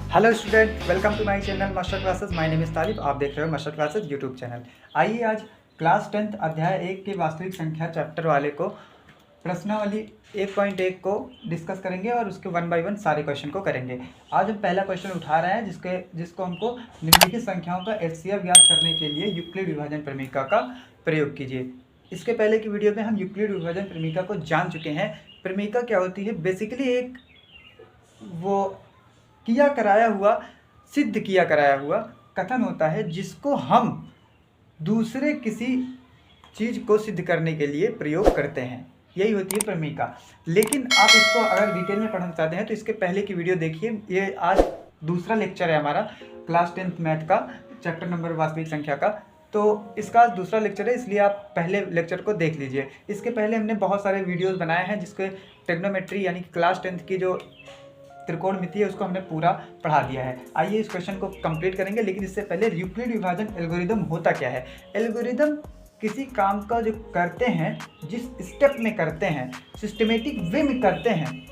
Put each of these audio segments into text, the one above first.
Hello student, welcome to my channel Master Classes. My name is Talib. आप देख रहे हो मास्टर क्लासेस यूट्यूब चैनल। आइए आज क्लास 10th अध्याय 1 के वास्तविक संख्या चैप्टर वाले को प्रश्नावली 1.1 को डिस्कस करेंगे और उसके 1 बाय 1 सारे क्वेश्चन को करेंगे। आज हम पहला क्वेश्चन उठा रहे हैं जिसको हमको निम्नलिखित संख्याओं का एचसीएफ ज्ञात करने के लिए यूक्लिड विभाजन प्रमेयिका का प्रयोग कीजिए। इसके पहले की वीडियो में हम यूक्लिड विभाजन प्रमेयिका को जान चुके हैं। प्रमेयिका क्या होती है? बेसिकली एक वो सिद्ध किया कराया हुआ कथन होता है जिसको हम दूसरे किसी चीज़ को सिद्ध करने के लिए प्रयोग करते हैं। यही होती है प्रमेयिका। लेकिन आप इसको अगर डिटेल में पढ़ना चाहते हैं तो इसके पहले की वीडियो देखिए। ये आज दूसरा लेक्चर है हमारा क्लास 10th मैथ का, चैप्टर नंबर वास्तविक संख्या का। तो इसका दूसरा लेक्चर है, इसलिए आप पहले लेक्चर को देख लीजिए। इसके पहले हमने बहुत सारे वीडियोज़ बनाए हैं जिसके ट्रिग्नोमेट्री यानी कि क्लास 10th की जो त्रिकोणमिति है उसको हमने पूरा पढ़ा दिया है। आइए इस क्वेश्चन को कंप्लीट करेंगे, लेकिन इससे पहले यूक्लिड विभाजन एल्गोरिदम होता क्या है। एल्गोरिदम किसी काम का जो करते हैं, जिस स्टेप में करते हैं, सिस्टमेटिक वे में करते हैं,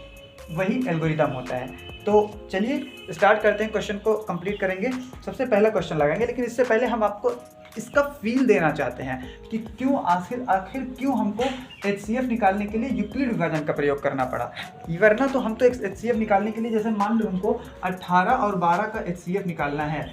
वही एल्गोरिदम होता है। तो चलिए स्टार्ट करते हैं, क्वेश्चन को कंप्लीट करेंगे। सबसे पहला क्वेश्चन लगाएंगे, लेकिन इससे पहले हम आपको इसका फील देना चाहते हैं कि क्यों आखिर क्यों हमको एचसीएफ निकालने के लिए यूक्लिड विभाजन का प्रयोग करना पड़ा। वरना तो हम तो एचसीएफ निकालने के लिए, जैसे मान लो हमको 18 और 12 का एचसीएफ निकालना है,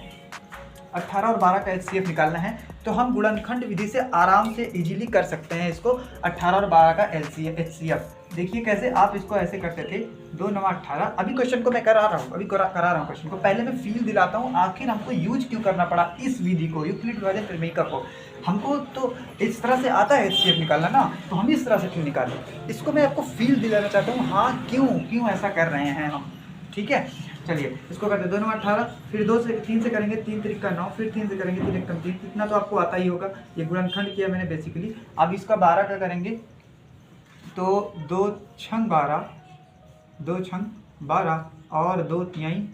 18 और 12 का एचसीएफ निकालना है, तो हम गुणनखंड विधि से आराम से इजीली कर सकते हैं इसको। 18 और 12 का एचसीएफ देखिए कैसे। आप इसको ऐसे करते थे 2 9 18। अभी क्वेश्चन को मैं करा रहा हूँ क्वेश्चन को। पहले मैं फील दिलाता हूँ आखिर हमको यूज क्यों करना पड़ा इस विधि को, यूक्लिड विभाजन प्रमेयिका को। हमको तो इस तरह से आता है एचसीएफ निकालना ना, तो हम इस तरह से क्यों निकालें, इसको मैं आपको फील दिलाना चाहता हूँ। हाँ, क्यों ऐसा कर रहे हैं हम। ठीक है, चलिए इसको करते हैं 2 9 18, फिर 2 से 3 से करेंगे, 3 3 9, फिर 3 से करेंगे 3 1 3। इतना तो आपको आता ही होगा, ये गुणनखंड किया मैंने बेसिकली। अब इसका 12 का करेंगे तो 2 छंग 12, 2 छंग 12 और 2 तिहाई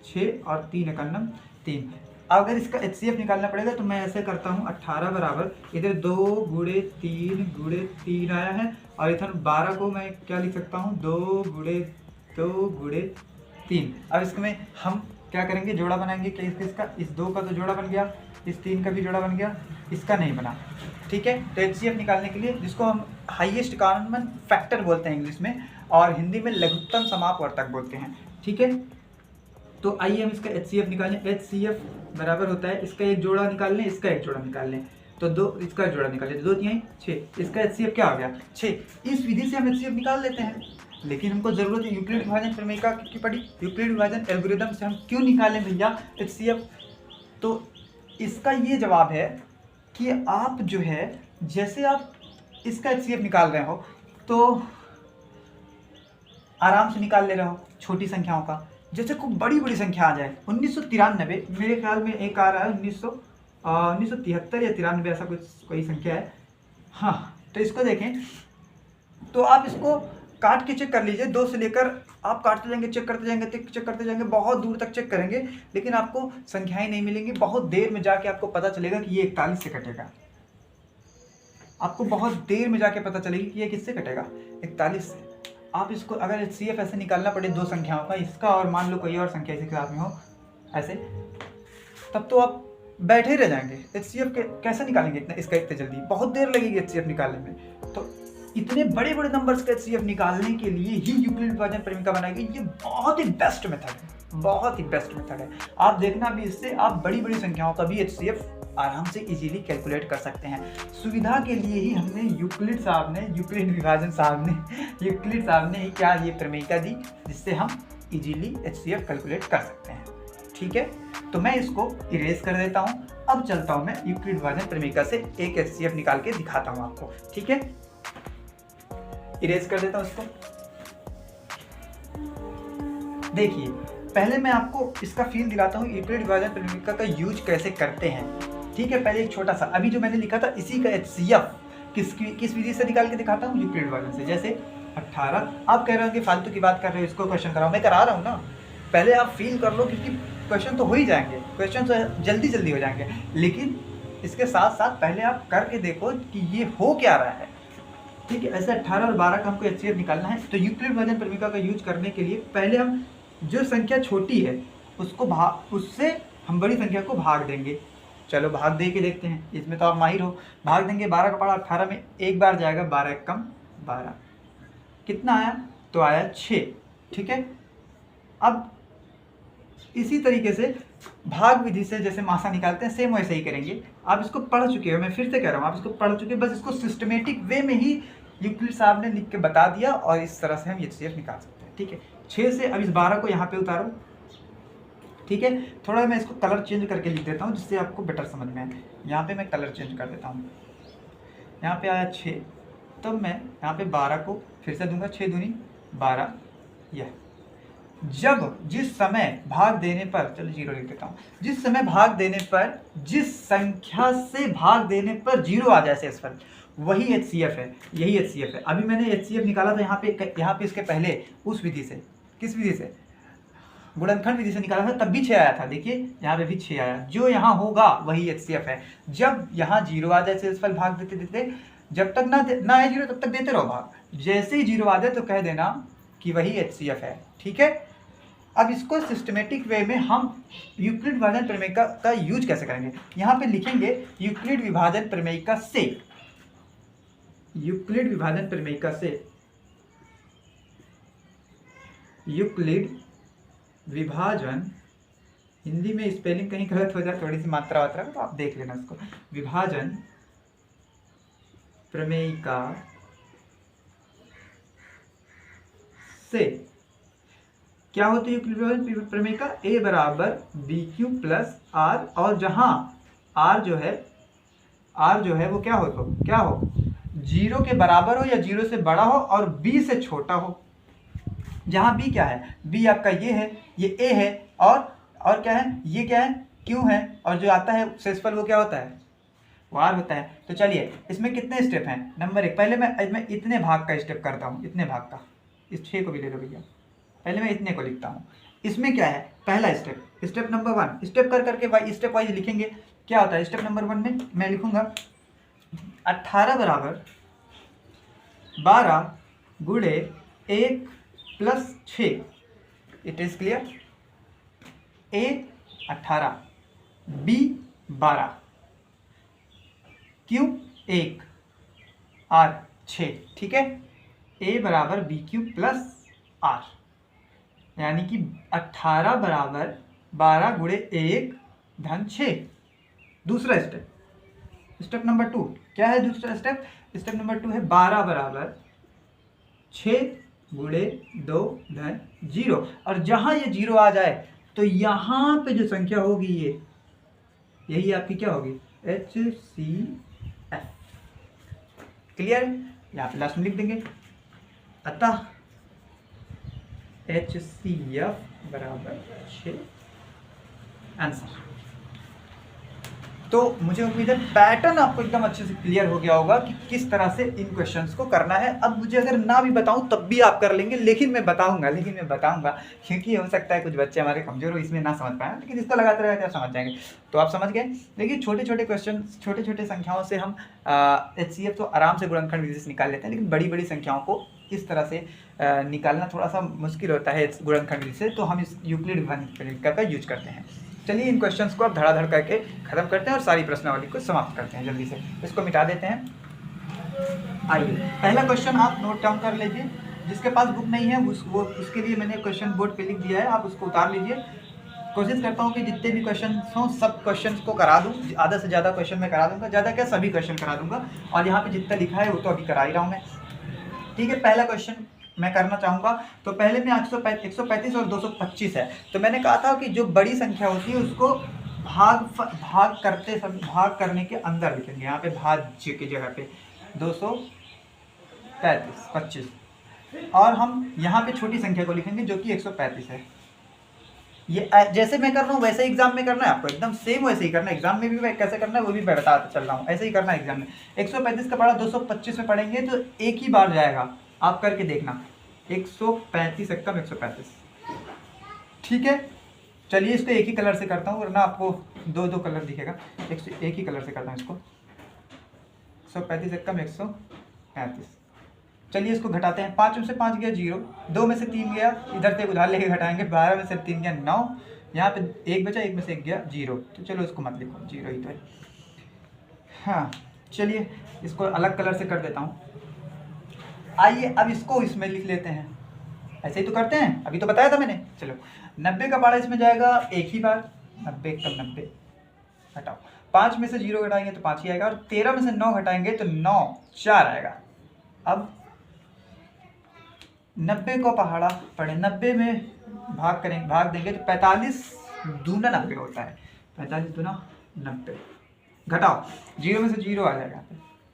6 और 3 एकन्नम 3। अगर इसका एचसीएफ निकालना पड़ेगा तो मैं ऐसे करता हूँ, 18 बराबर इधर 2 गुणे 3 आया है, और इधर 12 को मैं क्या लिख सकता हूँ, 2 गुणे 3। अब इसमें हम क्या करेंगे, जोड़ा बनाएंगे। इसका इस 2 का तो जोड़ा बन गया, इस 3 का भी जोड़ा बन गया, इसका नहीं बना। ठीक है, तो एचसीएफ निकालने के लिए, जिसको हम हाईएस्ट कॉमन फैक्टर बोलते हैं इंग्लिश में, और हिंदी में लघुत्तम समापवर्तक बोलते हैं। ठीक है, तो आइए हम इसका एचसीएफ निकालें। एचसीएफ बराबर होता है, इसका एक जोड़ा निकाल लें, इसका एक जोड़ा निकाल लें, तो 2 इसका जोड़ा निकाल लें, 2 तिहाई 6। इसका एचसीएफ क्या हो गया, 6। इस विधि से हम एचसीएफ निकाल लेते हैं। लेकिन हमको जरूरत है यूक्लिड विभाजन प्रमेयिका की पड़ी, यूक्लिड विभाजन एल्गोरिदम से हम क्यों निकालें भैया एचसीएफ। तो इसका ये जवाब है कि आप जो है, जैसे आप इसका एचसीएफ निकाल रहे हो तो आराम से निकाल ले रहे हो छोटी संख्याओं का। जैसे खूब बड़ी संख्या आ जाए, 1993 मेरे ख्याल में एक आ रहा है 1973 या 93, ऐसा कोई संख्या है। हाँ, तो इसको देखें तो आप इसको काट के चेक कर लीजिए। 2 से लेकर आप काटते जाएंगे, चेक करते जाएंगे, बहुत दूर तक चेक करेंगे, लेकिन आपको संख्याएं नहीं मिलेंगी। बहुत देर में जाके आपको पता चलेगा कि ये 41 से कटेगा। आपको बहुत देर में जाके पता चलेगी कि ये किससे कटेगा, 41 से। आप इसको अगर एचसीएफ ऐसे निकालना पड़े 2 संख्याओं का, इसका और मान लो कोई और संख्या इसी के साथ में हो ऐसे, तब तो आप बैठे ही रह जाएंगे। एचसीएफ कैसे निकालेंगे इसका इतने जल्दी, बहुत देर लगेगी एचसीएफ निकालने में। तो इतने बड़े नंबर्स का एचसीएफ निकालने के लिए ही यूक्लिड विभाजन प्रमेयिका बनाई गई। ये बहुत ही बेस्ट मेथड है, बहुत ही बेस्ट मेथड है। आप देखना भी, इससे आप बड़ी संख्याओं का भी एचसीएफ आराम से इजीली कैलकुलेट कर सकते हैं। सुविधा के लिए ही हमने यूक्लिड साहब ने ही क्या ये प्रमेयिका दी, जिससे हम इजीली एचसीएफ कैलकुलेट कर सकते हैं। ठीक है, तो मैं इसको इरेज कर देता हूँ। अब चलता हूँ मैं यूक्लिड विभाजन प्रमेयिका से एक एचसीएफ निकाल के दिखाता हूँ आपको। ठीक है, इरेज कर देता हूँ इसको। देखिए, पहले मैं आपको इसका फील दिलाता हूँ यूक्लिड विभाजन प्रमेयिका का यूज कैसे करते हैं। ठीक है, पहले एक छोटा सा, अभी जो मैंने लिखा था इसी का एचसीएफ किस विधि से निकाल के दिखाता हूँ, यूक्लिड विभाजन से। जैसे 18, आप कह रहे हो कि फालतू की बात कर रहे हो, इसको क्वेश्चन कराओ। मैं करा रहा हूँ ना, पहले आप फील कर लो, क्योंकि क्वेश्चन तो हो ही जाएंगे, क्वेश्चन तो जल्दी हो जाएंगे, लेकिन इसके साथ साथ पहले आप करके देखो कि ये हो क्या रहा है। ठीक है, ऐसे 18 और 12 का हमको एचसीएफ निकालना है। तो यूक्लिड विभाजन प्रमेयिका का यूज करने के लिए पहले हम जो संख्या छोटी है उससे हम बड़ी संख्या को भाग देंगे। चलो भाग दे के देखते हैं, इसमें तो आप माहिर हो। भाग देंगे, 12 का पड़ा 18 में एक बार जाएगा, 12 एक कम 12, कितना आया? तो आया 6। ठीक है, अब इसी तरीके से भाग विधि से जैसे मासा निकालते हैं सेम वैसे ही करेंगे। आप इसको पढ़ चुके हो, मैं फिर से कह रहा हूँ, आप इसको पढ़ चुके हो, बस इसको सिस्टमेटिक वे में ही यूक्लिड साहब ने लिख के बता दिया और इस तरह से हम HCF निकाल सकते हैं। ठीक है, 6 से अब इस 12 को यहाँ पे उतारो। ठीक है, थोड़ा मैं इसको कलर चेंज करके लिख देता हूँ जिससे आपको बेटर समझ में आए। यहाँ पे मैं कलर चेंज कर देता हूँ, यहाँ पे आया 6, तो मैं यहाँ पे 12 को फिर से दूंगा, 6 दूनी 12। यह जब जिस समय भाग देने पर, चलो 0 लिख देता हूँ, जिस समय भाग देने पर जिस संख्या से भाग देने पर 0 आ जाए शेषफल, वही HCF है, यही HCF है। अभी मैंने HCF निकाला था यहाँ पे इसके पहले उस विधि से, किस विधि से? गुणनखंड विधि से निकाला था, तब भी 6 आया था। देखिए यहाँ पे भी 6 आया, जो यहाँ होगा वही HCF है। जब यहाँ 0 आ जाए शेषफल भाग देते देते, जब तक ना आए 0 तब तक देते रहो भाग, जैसे ही 0 आ जाए तो कह देना कि वही HCF है। ठीक है, अब इसको सिस्टमेटिक वे में हम यूक्लिड विभाजन प्रमेय का यूज कैसे करेंगे? यहाँ पे लिखेंगे यूक्लिड विभाजन प्रमेय से, यूक्लिड विभाजन प्रमेय से, यूक्लिड विभाजन, हिंदी में स्पेलिंग कहीं गलत हो जाए, थोड़ी सी मात्रा वात्रा तो आप देख लेना इसको, विभाजन प्रमेयिका से क्या होती है यूक्लिड विभाजन प्रमेयिका? A बराबर BQ प्लस R, और जहां R जो है वो क्या हो 0 के बराबर हो या 0 से बड़ा हो और B से छोटा हो। जहां B क्या है? B आपका ये है, ये A है, और क्या है? ये क्या है? Q है, और जो आता है शेषफल वो क्या होता है? वो R होता है। तो चलिए इसमें कितने स्टेप हैं? नंबर 1, पहले मैं इतने भाग का स्टेप करता हूँ, इतने भाग का, इस 6 को भी ले लो भैया, पहले मैं इतने को लिखता हूँ। इसमें क्या है? पहला स्टेप नंबर 1, स्टेप कर करके स्टेप वाइज लिखेंगे। क्या होता है स्टेप नंबर 1 में? मैं लिखूंगा 18 बराबर 12 गुणे 1 plus 6। It is clear? A 18, B 12, Q 1, R 6। ठीक है, A बराबर BQ प्लस R, यानी कि 18 बराबर 12 गुणे 1 धन 6। दूसरा स्टेप नंबर 2, क्या है दूसरा स्टेप? स्टेप नंबर 2 है 12 बराबर 6 गुणे 2 धन 0, और जहां ये 0 आ जाए तो यहाँ पे जो संख्या होगी यही आपकी क्या होगी? HCF। क्लियर? यहाँ पे लास्ट में लिख देंगे, अतः HCF बराबर 6 आंसर। तो मुझे उम्मीद है पैटर्न आपको एकदम अच्छे से क्लियर हो गया होगा कि किस तरह से इन क्वेश्चंस को करना है। अब मुझे अगर ना भी बताऊं तब भी आप कर लेंगे, लेकिन मैं बताऊंगा क्योंकि हो सकता है कुछ बच्चे हमारे कमजोर हो, इसमें ना समझ पाए, लेकिन इसको लगाते रहेगा क्या समझ जाएंगे। तो आप समझ गए। देखिए छोटे छोटे क्वेश्चन, छोटे छोटे संख्याओं से हम HCF तो आराम से गुणनखंड विधि से निकाल लेते हैं, लेकिन बड़ी बड़ी संख्याओं को इस तरह से निकालना थोड़ा सा मुश्किल होता है गुणनखंड विधि से, तो हम इस यूक्लिड विभाजन प्रमेय का यूज करते हैं। चलिए इन क्वेश्चंस को आप धड़ाधड़ करके खत्म करते हैं और सारी प्रश्नावली को समाप्त करते हैं जल्दी से। इसको मिटा देते हैं। आइए पहला क्वेश्चन आप नोट डाउन कर लीजिए, जिसके पास बुक नहीं है उसके लिए मैंने क्वेश्चन बोर्ड पे लिख दिया है, आप उसको उतार लीजिए। कोशिश करता हूँ कि जितने भी क्वेश्चन हों सब क्वेश्चन को करा दूँ, आधा से ज़्यादा क्वेश्चन मैं करा दूँगा, ज़्यादा क्या सभी क्वेश्चन करा दूँगा, और यहाँ पर जितना लिखा है वो तो अभी करा ही रहा हूँ मैं। ठीक है, पहला क्वेश्चन मैं करना चाहूँगा। तो पहले में 135 और 225 है, तो मैंने कहा था कि जो बड़ी संख्या होती है उसको भाग करने के अंदर लिखेंगे। यहाँ पे भाज्य की जगह पे 235, और हम यहाँ पे छोटी संख्या को लिखेंगे जो कि 135 है। ये जैसे मैं कर रहा हूँ वैसे एग्जाम में करना है आपको, एकदम सेम वैसे ही करना है। एग्जाम में भी कैसे करना है वो भी मैं बताता चल रहा हूँ, ऐसे ही करना है एग्जाम में। 135 का पढ़ा 225 में पढ़ेंगे तो एक ही बार जाएगा, आप करके देखना। 135 एकम 135। ठीक है, चलिए इसको एक ही कलर से करता हूँ, वरना आपको दो कलर दिखेगा। एक ही कलर से करता हूँ इसको। 135 एकम 135। चलिए इसको घटाते हैं। 5 में से 5 गया 0, 2 में से 3 गया, इधर से उधार लेके घटाएंगे। 12 में से 3 गया 9, यहाँ पे एक बचा, एक में से एक गया 0, तो चलो इसको मत लिखो, 0 ही तो है। हाँ चलिए इसको अलग कलर से कर देता हूँ। आइए अब इसको इसमें लिख लेते हैं, ऐसे ही तो करते हैं, अभी तो बताया था मैंने। चलो 90 का पहाड़ा इसमें जाएगा एक ही बार, 90 कम 90 हटाओ, 5 में से 0 घटाएंगे तो 5 ही आएगा, और 13 में से 9 घटाएंगे तो 9 4 आएगा। अब 90 को पहाड़ा पढ़े, 90 में भाग देंगे तो 45 दूना 90 होता है, 45 दूना 90, घटाओ 0 में से 0 आ जाएगा,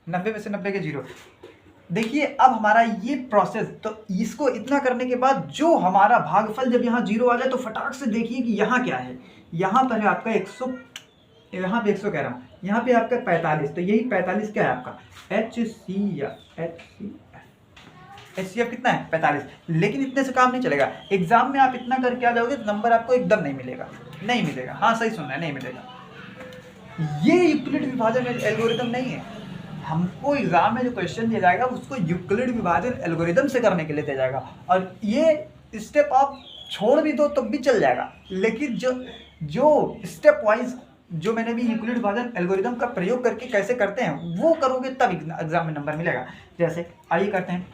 90 में से 90 के 0। देखिए अब हमारा ये प्रोसेस, तो इसको इतना करने के बाद जो हमारा भागफल जब यहाँ 0 आ जाए तो फटाक से देखिए कि यहाँ क्या है। यहाँ पर है आपका 100, यहाँ पे 100 कह रहा हूँ, यहाँ पे आपका 45, तो यही 45 क्या है आपका HCF कितना है 45। लेकिन इतने से काम नहीं चलेगा, एग्जाम में आप इतना करके आ जाओगे तो नंबर आपको एकदम नहीं मिलेगा। हाँ सही सुन रहे हैं, नहीं मिलेगा। ये यूक्लिड विभाजन एल्गोरिथम नहीं है, हमको एग्जाम में जो क्वेश्चन दिया जाएगा उसको यूक्लिड विभाजन एल्गोरिथम से करने के लिए दिया जाएगा, और ये स्टेप आप छोड़ भी दो तब भी चल जाएगा, लेकिन जो स्टेप वाइज जो मैंने भी यूक्लिड विभाजन एल्गोरिथम का प्रयोग करके कैसे करते हैं वो करोगे तब एग्जाम में नंबर मिलेगा। जैसे आइए करते हैं,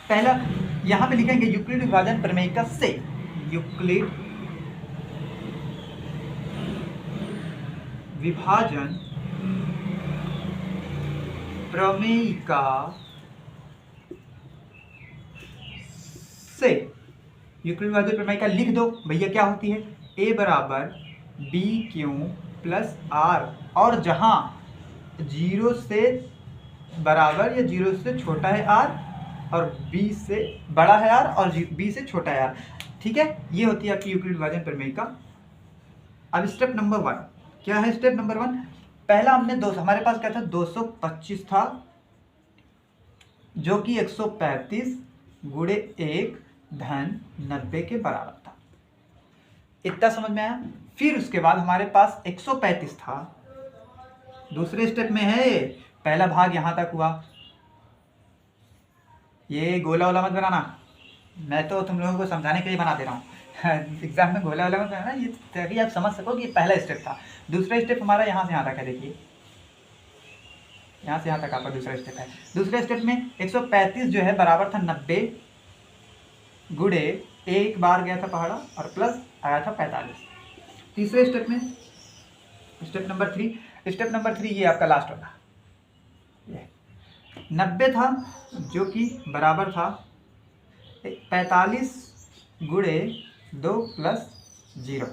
पहला यहाँ पे लिखेंगे यूक्लिड विभाजन प्रमेयिका से, यूक्लिड विभाजन प्रमेयिका से, यूक्लिड विभाजन प्रमेयिका लिख दो भैया, क्या होती है a बराबर BQ प्लस R, और जहां 0 से बराबर या 0 से छोटा है R और B से बड़ा है R और B से छोटा है R, ठीक है, ये होती है आपकी यूक्लिड विभाजन प्रमेयिका। अब स्टेप नंबर 1 क्या है? स्टेप नंबर 1, पहला हमने हमारे पास क्या था 225 था, जो कि 135 गुणे 1 धन 90 के बराबर था, इतना समझ में आया। फिर उसके बाद हमारे पास 135 था, दूसरे स्टेप में है, पहला भाग यहां तक हुआ, ये गोला वाला मत बनाना, मैं तो तुम लोगों को समझाने के लिए बना दे रहा हूँ एग्जाम में गोला वाला मत बनाना, ये ताकि आप समझ सको कि ये पहला स्टेप था। दूसरा स्टेप हमारा यहाँ से यहाँ तक है, देखिए यहाँ से यहाँ तक आपका दूसरा स्टेप है। दूसरे स्टेप में 135 जो है बराबर था 90 गुणे एक बार गया था पहाड़ा और प्लस आया था 45। तीसरे स्टेप में स्टेप नंबर 3 ये आपका लास्ट होगा, ये 90 था जो कि बराबर था 45 गुणे 2 प्लस 0।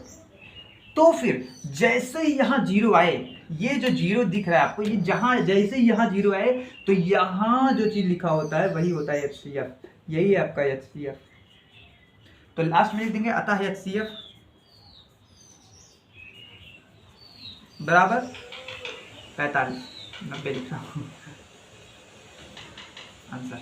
तो फिर जैसे ही यहाँ 0 आए, ये जो 0 दिख रहा है आपको, ये जहाँ जैसे ही यहाँ 0 आए तो यहाँ जो चीज़ लिखा होता है वही होता है HCF, यही है आपका HCF। तो लास्ट में लिख देंगे अतः HCF बराबर 45, 90 लिख रहा हूँ आंसर।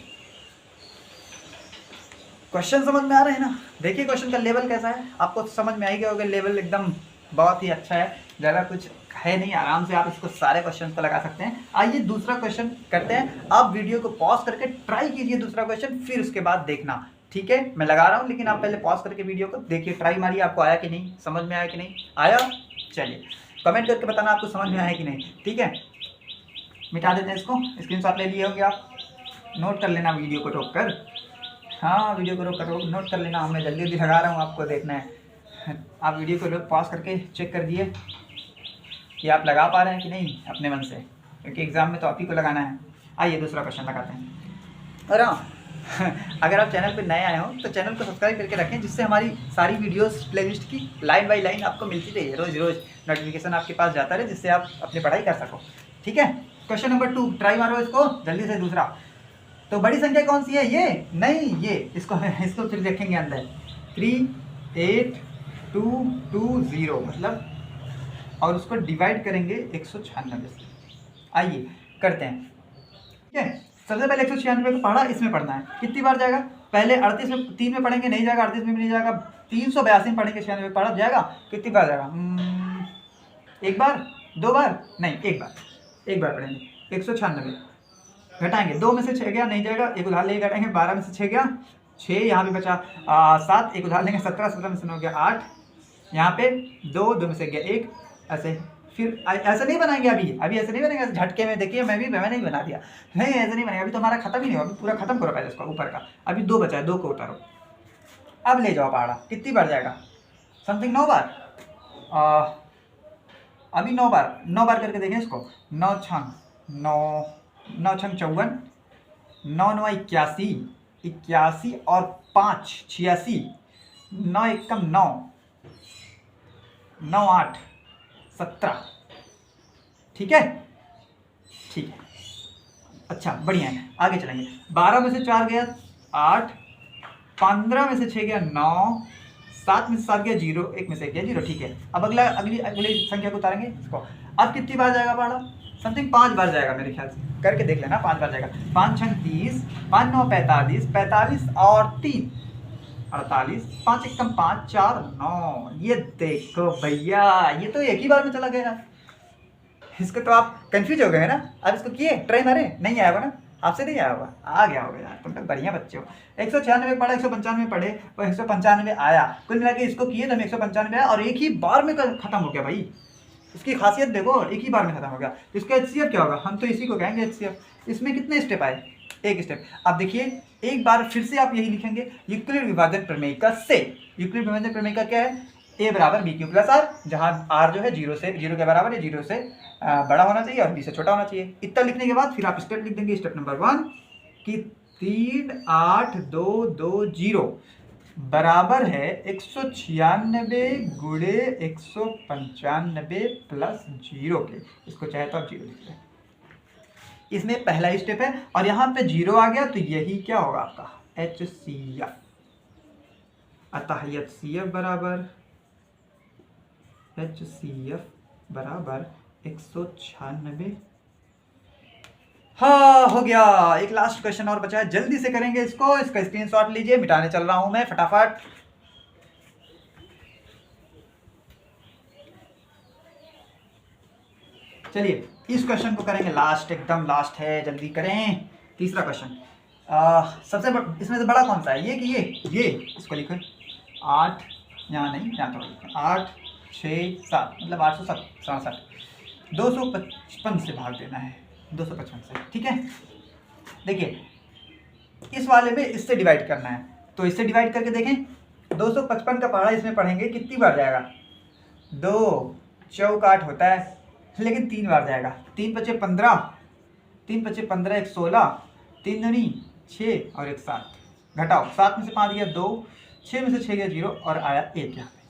क्वेश्चन समझ में आ रहे हैं ना? देखिए क्वेश्चन का लेवल कैसा है, आपको तो समझ में आ गया होगा, लेवल एकदम बहुत ही अच्छा है, ज़्यादा कुछ है नहीं, आराम से आप इसको सारे क्वेश्चन को लगा सकते हैं। आइए दूसरा क्वेश्चन करते हैं, आप वीडियो को पॉज करके ट्राई कीजिए दूसरा क्वेश्चन, फिर उसके बाद देखना, ठीक है? मैं लगा रहा हूँ लेकिन आप पहले पॉज करके वीडियो को देखिए, ट्राई मारिए, आपको आया कि नहीं, समझ में आया कि नहीं आया, चलिए कमेंट करके बताना आपको समझ में आया कि नहीं, ठीक है? मिटा देते हैं इसको, स्क्रीनशॉट ले लिए होंगे आप, नोट कर लेना वीडियो को रोक कर, हाँ वीडियो को रोक कर नोट कर लेना, मैं जल्दी जल्दी लगा रहा हूँ, आपको देखना है। आप वीडियो को पॉज करके चेक कर दिए कि आप लगा पा रहे हैं कि नहीं अपने मन से, क्योंकि एग्ज़ाम में तो आप ही को लगाना है। आइए दूसरा क्वेश्चन लगाते हैं। और हाँ, अगर आप चैनल पर नए आए हो तो चैनल को सब्सक्राइब करके रखें, जिससे हमारी सारी वीडियोस प्लेलिस्ट की लाइन बाय लाइन आपको मिलती रही, रोज़ रोज़ नोटिफिकेशन आपके पास जाता रहे, जिससे आप अपनी पढ़ाई कर सको, ठीक है? क्वेश्चन नंबर 2, ट्राई मारो इसको जल्दी से। दूसरा तो बड़ी संख्या कौन सी है? ये नहीं, ये इसको फिर देखेंगे अंदर, 38220 मतलब, और उसको डिवाइड करेंगे 196 से। आइए करते हैं, ठीक है? सबसे पहले 196 को पढ़ा, इसमें पढ़ना है, कितनी बार जाएगा? पहले 38 में 3 में पढ़ेंगे, नहीं जाएगा, 38 में भी नहीं जाएगा, 382 में पढ़ेंगे, 96 में पढ़ा जाएगा, कितनी बार जाएगा? एक बार, 2 बार, नहीं एक बार पढ़ेंगे। 196 घटाएंगे, 2 में से 6 गया, नहीं जाएगा, एक उधार लेके घटाएंगे, 12 में से 6 गया 6, यहाँ भी बचा 7, एक उधार लेंगे 17, 17 में से 9 गया 8, यहाँ पे 2, 2 में से गया 1, ऐसे फिर ऐसे नहीं बनाएंगे। अभी ऐसे नहीं बनेगा झटके में। देखिए मैंने नहीं बना दिया, नहीं ऐसे नहीं बनेगा। अभी तो हमारा खत्म ही नहीं हुआ, अभी पूरा खत्म करो पहले इसका ऊपर का। अभी 2 बचा है, 2 को उतारो, अब ले जाओ पहाड़ा। कितनी बार जाएगा? समथिंग 9 बार। अभी 9 बार, 9 बार करके देखें इसको। 9 छंग 9, 9 छंग 54, 9 9 81, 81 और 5 86, 9 एकम 9, 9 8 17। ठीक है, ठीक है, अच्छा बढ़िया है। आगे चलेंगे। 12 में से 4 गया 8, 15 में से 6 गया 9, 7 में से 7 गया 0, 1 में से गया 0। ठीक है, अब अगली संख्या को उतारेंगे इसको। अब कितनी बार जाएगा पहाड़ा? समथिंग 5 बार जाएगा मेरे ख्याल से, करके देख लेना। 5 बार जाएगा। 5 छंग 30, 5 9 45, 45 और 3 48, 5 एकम 5, 4 9। ये देखो भैया, ये तो एक ही बार में चला गया। इसको तो आप कंफ्यूज हो गए ना। अब इसको किए ट्राई मारे, नहीं आया होगा ना, आपसे नहीं आया होगा, आ गया होगा यार, तुम तो बढ़िया बच्चे हो। 196 पढ़ा, 195 पढ़े और 195 आया। कुल मिला के इसको किए तो 195 आया और एक ही बार में खत्म हो गया भाई। इसकी खासियत देखो, एक ही बार में खत्म हो गया। तो इसका HCF क्या होगा? हम तो इसी को कहेंगे HCF। इसमें कितने स्टेप आए? एक स्टेप। अब देखिए एक बार फिर से आप यही लिखेंगे, यूक्लिड विभाजन प्रमेय का से। यूक्लिड विभाजन प्रमेय का क्या है? A बराबर BQ प्लस R, जहाँ R जो है 0 के बराबर है, 0 से बड़ा होना चाहिए और B से छोटा होना चाहिए। इतना लिखने के बाद फिर आप स्टेप लिख देंगे। स्टेप नंबर 1 कि 3 8 2 2 0 बराबर है 196 गुणे 195 प्लस 0 के। इसको चाहे तो आप 0 लिख लें। इसमें पहला ही स्टेप है और यहाँ पे 0 आ गया तो यही क्या होगा आपका? HCF। अतः HCF बराबर 196। हाँ हो गया। एक लास्ट क्वेश्चन और बचा है, जल्दी से करेंगे इसको। इसका स्क्रीनशॉट लीजिए, मिटाने चल रहा हूं मैं फटाफट। चलिए इस क्वेश्चन को करेंगे लास्ट, एकदम लास्ट है, जल्दी करें। तीसरा क्वेश्चन सबसे इसमें से बड़ा कौन सा है? ये कि ये इसको लिखो 8, यहाँ नहीं, यहाँ तो लिखो 8 6 7, मतलब 867, 255 से भाग देना है, 255 से। ठीक है, देखिए इस वाले में इससे डिवाइड करना है, तो इससे डिवाइड करके देखें। 255 का पहाड़ा इसमें पढ़ेंगे, कितनी बार जाएगा? 2 चौक 8 होता है, लेकिन 3 बार जाएगा। 3 बचे 15, 3 बचे 15, 1 16, 3 दूनी 6 और 1 7। घटाओ, 7 में से 5 गया 2, 6 में से 6 गया 0 और आया 1 यहाँ पे।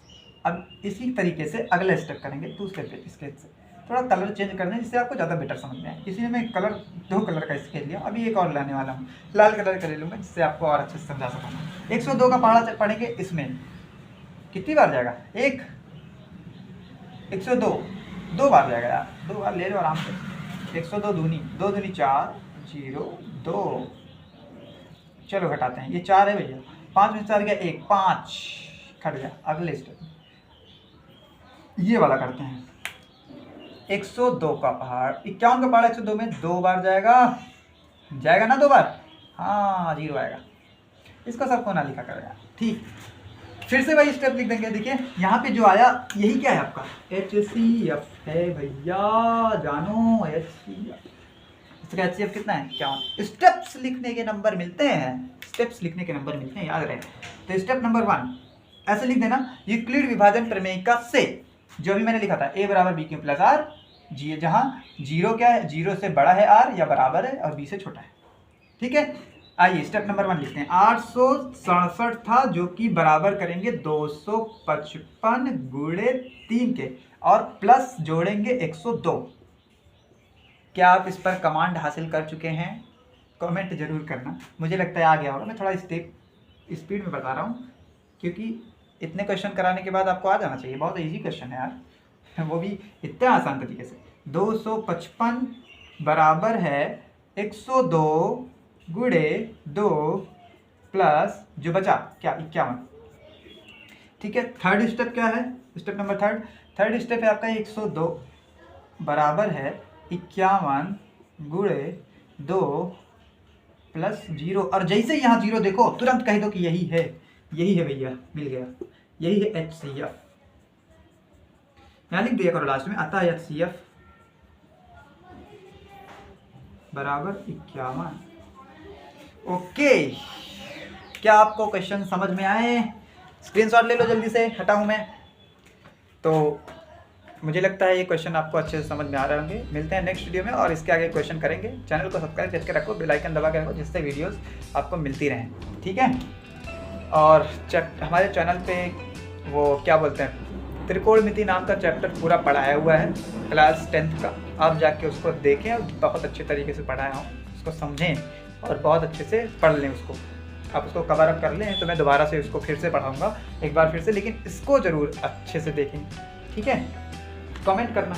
अब इसी तरीके से अगला स्टेप करेंगे दूसरे पे। स्केच से थोड़ा कलर चेंज करना है जिससे आपको ज़्यादा बेटर समझ में आए। इसलिए मैं कलर 2 कलर का स्केच लिया, अभी एक और लाने वाला हूँ, लाल कलर का ले लूँगा जिससे आपको और अच्छे से समझा सकूँगा। 102 का पहाड़ा पढ़ेंगे, इसमें कितनी बार जाएगा? 102 2 बार जाएगा यार, 2 बार ले लो आराम से। 102 दूनी 2 दूनी 4 0 2। चलो घटाते हैं, ये 4 है भैया, 5 में 4 गया 1 5, घट गया। अगले स्टेप ये वाला करते हैं। 102 का पहाड़, 51 का पहाड़ 102 में 2 बार जाएगा ना 2 बार? हाँ 0 आएगा। इसको सबको ना लिखा करेगा। ठीक, फिर से वही स्टेप लिख देंगे। देखिए यहाँ पे जो आया यही क्या है आपका? HCF है भैया, जानो HCF। इसका HCF कितना है? क्या? स्टेप्स लिखने के नंबर मिलते हैं, स्टेप्स लिखने के नंबर मिलते हैं, याद रहे। तो स्टेप नंबर 1 ऐसे लिख देना, यूक्लिड विभाजन प्रमेय का से, जो भी मैंने लिखा था A बराबर BQ प्लस R, जी जहाँ 0 क्या है? 0 से बड़ा है R या बराबर है और B से छोटा है। ठीक है, आइए स्टेप नंबर 1 लिखते हैं। 867 था जो कि बराबर करेंगे 255 गुणे 3 के और प्लस जोड़ेंगे 102। क्या आप इस पर कमांड हासिल कर चुके हैं? कमेंट जरूर करना, मुझे लगता है आ गया होगा। मैं थोड़ा स्पीड में बता रहा हूँ क्योंकि इतने क्वेश्चन कराने के बाद आपको आ जाना चाहिए। बहुत इजी क्वेश्चन है यार, वो भी इतने आसान तरीके से। 255 बराबर है 102 गुणे 2 प्लस जो बचा क्या 51। ठीक है, थर्ड स्टेप क्या है? स्टेप नंबर थर्ड स्टेप है आपका 102 बराबर है 51 गुणे 2 प्लस 0। और जैसे यहाँ 0 देखो तुरंत कह दो कि यही है भैया, मिल गया, यही है HCF। यहाँ लिख दिया करो लास्ट में, अतः HCF बराबर 51। ओके, क्या आपको क्वेश्चन समझ में आए? स्क्रीनशॉट ले लो जल्दी से, हटा हूँ मैं। तो मुझे लगता है ये क्वेश्चन आपको अच्छे से समझ में आ रहे होंगे। मिलते हैं नेक्स्ट वीडियो में और इसके आगे क्वेश्चन करेंगे। चैनल को सब्सक्राइब करके रखो, बेल आइकन दबा के रखो, जिससे वीडियोस आपको मिलती रहें, ठीक है। और हमारे चैनल पे वो क्या बोलते हैं, त्रिकोणमिति नाम का चैप्टर पूरा पढ़ाया हुआ है क्लास 10th का। आप जाके उसको देखें और बहुत अच्छे तरीके से पढ़ाया हूँ, उसको समझें और बहुत अच्छे से पढ़ लें उसको। आप उसको कवर अप कर लें तो मैं दोबारा से उसको फिर से पढ़ाऊँगा एक बार फिर से, लेकिन इसको ज़रूर अच्छे से देखें, ठीक है। कमेंट करना।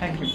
Thank you.